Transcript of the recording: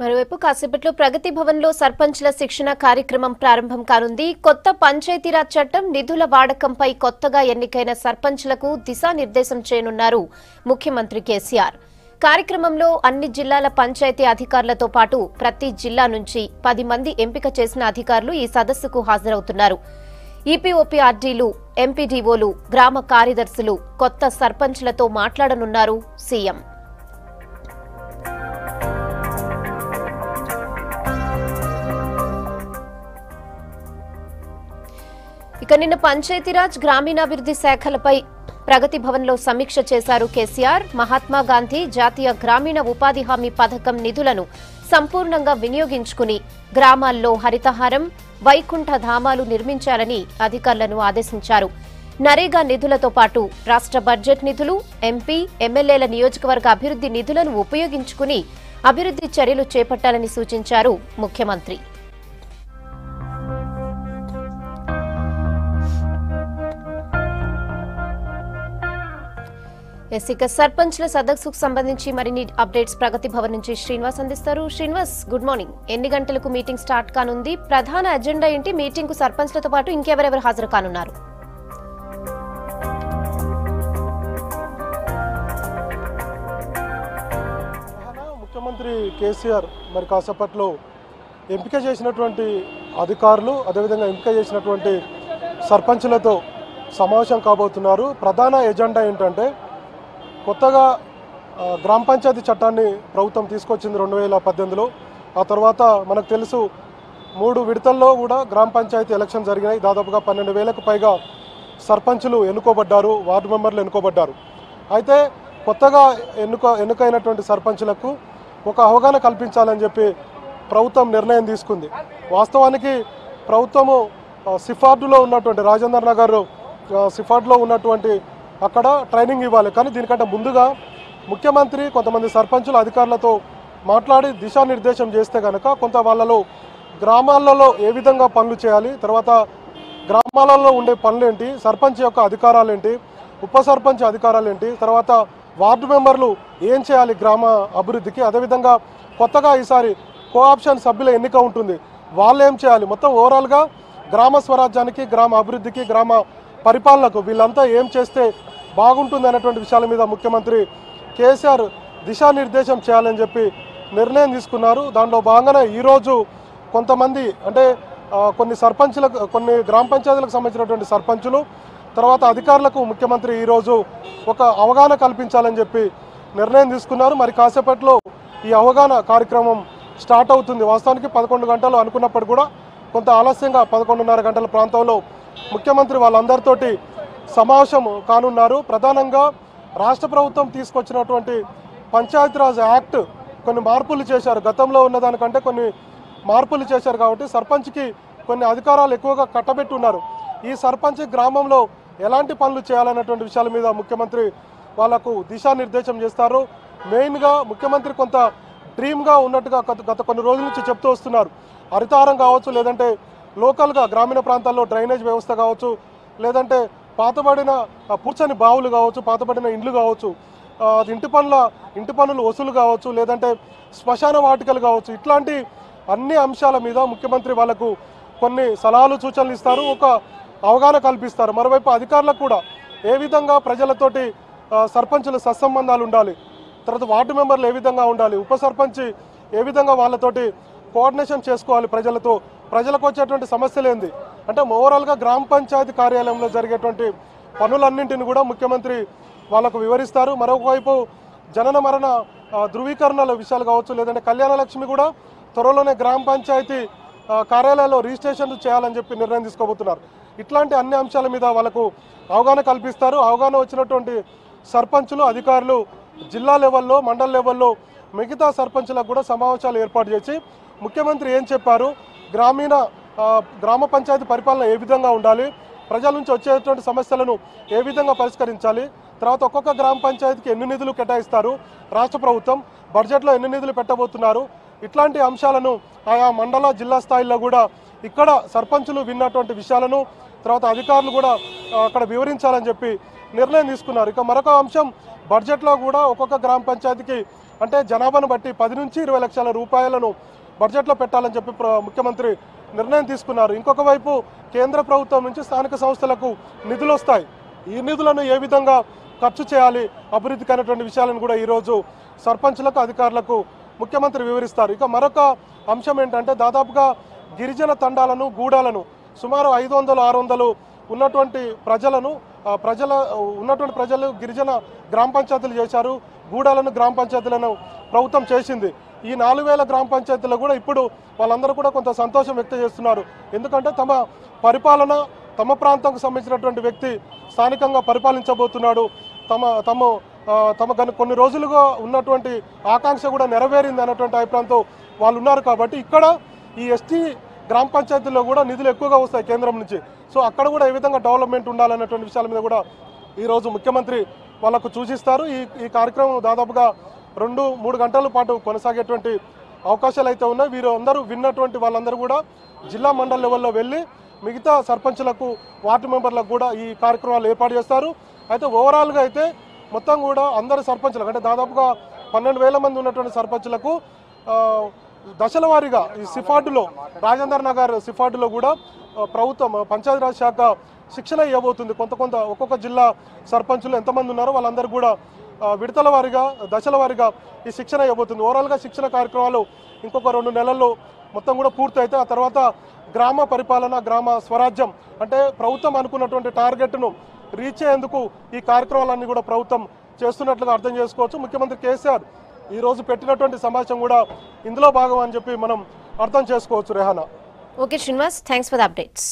మరోవైపు కాసేపట్లో ప్రగతి భవన్లో సర్పంచ్ల శిక్షణ కార్యక్రమం ప్రారంభం కానుంది. కొత్త పంచాయతీరాజ్ చట్టం నిధుల వాడకంపై కొత్తగా ఎన్నికైన సర్పంచ్లకు దిశానిర్దేశం చేయనున్నారు ముఖ్యమంత్రి కేసీఆర్. కార్యక్రమంలో అన్ని జిల్లాల పంచాయతీ అధికారులతో పాటు ప్రతి జిల్లా నుంచి 10 మంది ఎంపిక చేసిన అధికారులు ఈ సదస్సుకు హాజరవుతున్నారు. ఈపీఓపీఆర్డీలు, ఎంపీడీఓలు, గ్రామ కార్యదర్శులు కొత్త సర్పంచ్లతో మాట్లాడనున్నారు సీఎం. ఇక నిన్న పంచాయతీరాజ్ గ్రామీణాభివృద్ధి శాఖలపై ప్రగతి భవన్లో సమీక్ష చేశారు కేసీఆర్. మహాత్మా గాంధీ జాతీయ గ్రామీణ ఉపాధి హామీ పథకం నిధులను సంపూర్ణంగా వినియోగించుకుని గ్రామాల్లో హరితహారం, వైకుంఠ ధామాలు నిర్మించాలని అధికారులను ఆదేశించారు. నరేగా నిధులతో పాటు రాష్ట్ర బడ్జెట్ నిధులు, ఎంపీ, ఎమ్మెల్యేల నియోజకవర్గ అభివృద్ధి నిధులను ఉపయోగించుకుని అభివృద్ధి చర్యలు చేపట్టాలని సూచించారు ముఖ్యమంత్రి. ఇక సర్పంచ్ల సదస్సుకు సంబంధించి మరిన్ని అప్డేట్స్ ప్రగతి భవన్ నుంచి శ్రీనివాస్ అందిస్తారు. Srinivas, good morning. ఎన్ని గంటలకు మీటింగ్ స్టార్ట్ కానుంది? ప్రధాన ఎజెండా ఏంటి? మీటింగ్ కు సర్పంచ్లతో పాటు ఇంకెవరెవరు హాజరు కానున్నారు? ముఖ్యమంత్రి కేసీఆర్ మరి కాసేపట్లో ఎంపిక చేసినటువంటి అధికారులు, అదేవిధంగా ఎంపిక చేసినటువంటి సర్పంచ్లతో సమావేశం కాబోతున్నారు. ప్రధాన ఎజెండా ఏంటంటే, కొత్తగా గ్రామ పంచాయతీ చట్టాన్ని ప్రభుత్వం తీసుకొచ్చింది 2018లో. ఆ తర్వాత మనకు తెలుసు 3 విడతల్లో కూడా గ్రామ పంచాయతీ ఎలక్షన్ జరిగినాయి. దాదాపుగా 12,000కు పైగా సర్పంచులు ఎన్నుకోబడ్డారు, వార్డు మెంబర్లు ఎన్నుకోబడ్డారు. అయితే కొత్తగా ఎన్నికైనటువంటి సర్పంచులకు ఒక అవగాహన కల్పించాలని చెప్పి ప్రభుత్వం నిర్ణయం తీసుకుంది. వాస్తవానికి ప్రభుత్వము సిఫార్డులో ఉన్నటువంటి రాజేంద్ర నగర్ సిఫార్డులో ఉన్నటువంటి అక్కడ ట్రైనింగ్ ఇవ్వాలి. కానీ దీనికంటే ముందుగా ముఖ్యమంత్రి కొంతమంది సర్పంచుల అధికారులతో మాట్లాడి దిశానిర్దేశం చేస్తే కనుక కొంత వాళ్ళలో గ్రామాలలో ఏ విధంగా పనులు చేయాలి, తర్వాత గ్రామాలలో ఉండే పనులేంటి, సర్పంచ్ యొక్క అధికారాలు ఏంటి, ఉప సర్పంచ్ అధికారాలు ఏంటి, తర్వాత వార్డు మెంబర్లు ఏం చేయాలి గ్రామ అభివృద్ధికి, అదేవిధంగా కొత్తగా ఈసారి కోఆప్షన్ సభ్యుల ఎన్నిక ఉంటుంది, వాళ్ళు ఏం చేయాలి, మొత్తం ఓవరాల్గా గ్రామ స్వరాజ్యానికి, గ్రామ అభివృద్ధికి, గ్రామ పరిపాలనకు వీళ్ళంతా ఏం చేస్తే బాగుంటుంది అనేటువంటి విషయాల మీద ముఖ్యమంత్రి కేసీఆర్ దిశానిర్దేశం చేయాలని చెప్పి నిర్ణయం తీసుకున్నారు. దాంట్లో భాగంగానే ఈరోజు కొంతమంది అంటే కొన్ని గ్రామ పంచాయతీలకు సంబంధించినటువంటి సర్పంచులు, తర్వాత అధికారులకు ముఖ్యమంత్రి ఈరోజు ఒక అవగాహన కల్పించాలని చెప్పి నిర్ణయం తీసుకున్నారు. మరి కాసేపట్లో ఈ అవగాహన కార్యక్రమం స్టార్ట్ అవుతుంది. వాస్తవానికి 11 గంటలు అనుకున్నప్పుడు కూడా కొంత ఆలస్యంగా 11:30 గంటల ప్రాంతంలో ముఖ్యమంత్రి వాళ్ళందరితోటి సమావేశం కానున్నారు. ప్రధానంగా రాష్ట్ర ప్రభుత్వం తీసుకొచ్చినటువంటి పంచాయతీరాజ్ యాక్ట్ కొన్ని మార్పులు చేశారు. గతంలో ఉన్నదానికంటే కొన్ని మార్పులు చేశారు కాబట్టి సర్పంచ్కి కొన్ని అధికారాలు ఎక్కువగా కట్టబెట్టి ఉన్నారు. ఈ సర్పంచ్ గ్రామంలో ఎలాంటి పనులు చేయాలన్నటువంటి విషయాల మీద ముఖ్యమంత్రి వాళ్లకు దిశానిర్దేశం చేస్తారు. మెయిన్గా ముఖ్యమంత్రి కొంత డ్రీమ్గా ఉన్నట్టుగా గత కొన్ని రోజుల నుంచి చెప్తూ వస్తున్నారు. హరితహారం కావచ్చు, లేదంటే లోకల్గా గ్రామీణ ప్రాంతాల్లో డ్రైనేజ్ వ్యవస్థ కావచ్చు, లేదంటే పాతబడిన పూర్చని బావులు కావచ్చు, పాతబడిన ఇండ్లు కావచ్చు, ఇంటి పనులు వసూలు కావచ్చు, లేదంటే శ్మశాన వాటికలు కావచ్చు, ఇట్లాంటి అన్ని అంశాల మీద ముఖ్యమంత్రి వాళ్ళకు కొన్ని సలహాలు సూచనలు ఇస్తారు, ఒక అవగాహన కల్పిస్తారు. మరోవైపు అధికారులకు కూడా ఏ విధంగా ప్రజలతోటి సర్పంచుల సత్సంబంధాలు ఉండాలి, తర్వాత వార్డు మెంబర్లు ఏ విధంగా ఉండాలి, ఉప సర్పంచ్ ఏ విధంగా వాళ్ళతోటి కోఆర్డినేషన్ చేసుకోవాలి, ప్రజలకు వచ్చేటువంటి సమస్యలు ఏంది అంటే ఓవరాల్గా గ్రామ పంచాయతీ కార్యాలయంలో జరిగేటువంటి పనులన్నింటిని కూడా ముఖ్యమంత్రి వాళ్ళకు వివరిస్తారు. మరొకవైపు జనన మరణ ధృవీకరణల విషయాలు కావచ్చు, లేదంటే కళ్యాణ లక్ష్మి కూడా త్వరలోనే గ్రామ పంచాయతీ కార్యాలయాల్లో రిజిస్ట్రేషన్ చేయాలని చెప్పి నిర్ణయం తీసుకోబోతున్నారు. ఇట్లాంటి అన్ని అంశాల మీద వాళ్ళకు అవగాహన కల్పిస్తారు. అవగాహన వచ్చినటువంటి సర్పంచులు, అధికారులు జిల్లా లెవెల్లో, మండల లెవెల్లో మిగతా సర్పంచులకు కూడా సమావేశాలు ఏర్పాటు చేసి ముఖ్యమంత్రి ఏం చెప్పారు, గ్రామ పంచాయతీ పరిపాలన ఏ విధంగా ఉండాలి, ప్రజల నుంచి వచ్చేటువంటి సమస్యలను ఏ విధంగా పరిష్కరించాలి, తర్వాత ఒక్కొక్క గ్రామ పంచాయతీకి ఎన్ని నిధులు కేటాయిస్తారు, రాష్ట్ర ప్రభుత్వం బడ్జెట్లో ఎన్ని నిధులు పెట్టబోతున్నారు, ఇట్లాంటి అంశాలను ఆయా మండల జిల్లా స్థాయిలో కూడా ఇక్కడ సర్పంచులు విన్నటువంటి విషయాలను తర్వాత అధికారులు కూడా అక్కడ వివరించాలని చెప్పి నిర్ణయం తీసుకున్నారు. ఇక మరొక అంశం బడ్జెట్లో కూడా ఒక్కొక్క గ్రామ పంచాయతీకి అంటే జనాభాను బట్టి 10 నుంచి 20 లక్షల రూపాయలను బడ్జెట్లో పెట్టాలని చెప్పి ముఖ్యమంత్రి నిర్ణయం తీసుకున్నారు. ఇంకొక వైపు కేంద్ర ప్రభుత్వం నుంచి స్థానిక సంస్థలకు నిధులు వస్తాయి. ఈ నిధులను ఏ విధంగా ఖర్చు చేయాలి అభివృద్ధికి అనేటువంటి విషయాలను కూడా ఈరోజు సర్పంచులకు అధికారులకు ముఖ్యమంత్రి వివరిస్తారు. ఇక మరొక అంశం ఏంటంటే దాదాపుగా గిరిజన తండాలను గూడాలను సుమారు 500-600 ఉన్నటువంటి ప్రజలు గిరిజన గ్రామ పంచాయతీలు చేశారు. గూడాలను గ్రామ పంచాయతీలను ప్రభుత్వం చేసింది. ఈ 4000 గ్రామ పంచాయతీలు కూడా ఇప్పుడు వాళ్ళందరూ కూడా కొంత సంతోషం వ్యక్తం చేస్తున్నారు. ఎందుకంటే తమ పరిపాలన తమ ప్రాంతంకు సంబంధించినటువంటి వ్యక్తి స్థానికంగా పరిపాలించబోతున్నాడు. తమ కొన్ని రోజులుగా ఉన్నటువంటి ఆకాంక్ష కూడా నెరవేరింది అన్నటువంటి అభిప్రాయంతో వాళ్ళు ఉన్నారు. కాబట్టి ఇక్కడ ఈ ఎస్టీ గ్రామ పంచాయతీల్లో కూడా నిధులు ఎక్కువగా వస్తాయి కేంద్రం నుంచి. సో అక్కడ కూడా ఏ విధంగా డెవలప్మెంట్ ఉండాలన్నటువంటి విషయాల మీద కూడా ఈరోజు ముఖ్యమంత్రి వాళ్ళకు సూచిస్తారు. ఈ కార్యక్రమం దాదాపుగా 2-3 గంటల పాటు కొనసాగేటువంటి అవకాశాలు అయితే ఉన్నాయి. వీరు అందరూ విన్నటువంటి వాళ్ళందరూ కూడా జిల్లా మండల లెవెల్లో వెళ్ళి మిగతా సర్పంచులకు వార్డు మెంబర్లకు కూడా ఈ కార్యక్రమాలు ఏర్పాటు చేస్తారు. అయితే ఓవరాల్గా అయితే మొత్తం కూడా అందరు సర్పంచులకు అంటే దాదాపుగా 12,000 మంది ఉన్నటువంటి సర్పంచులకు దశల వారీగా ఈ సిఫార్డులో రాజేందర్ నగర్ సిఫార్డులో కూడా ప్రభుత్వం పంచాయతీరాజ్ శాఖ శిక్షణ ఇవ్వబోతుంది. కొంత ఒక్కొక్క జిల్లా సర్పంచులు ఎంతమంది ఉన్నారో వాళ్ళందరూ కూడా విడతల వారీగా దశల వారీగా ఈ శిక్షణ ఇవ్వబోతుంది. ఓవరాల్గా శిక్షణ కార్యక్రమాలు ఇంకొక 2 నెలల్లో మొత్తం కూడా పూర్తయితే ఆ తర్వాత గ్రామ పరిపాలన గ్రామ స్వరాజ్యం అంటే ప్రభుత్వం అనుకున్నటువంటి టార్గెట్ను రీచ్ అయ్యేందుకు ఈ కార్యక్రమాలన్నీ కూడా ప్రభుత్వం చేస్తున్నట్లుగా అర్థం చేసుకోవచ్చు. ముఖ్యమంత్రి కేసీఆర్ ఈరోజు పెట్టినటువంటి సమావేశం కూడా ఇందులో భాగం అని చెప్పి మనం అర్థం చేసుకోవచ్చు. Rehana. Okay Srinivas, thanks for the updates.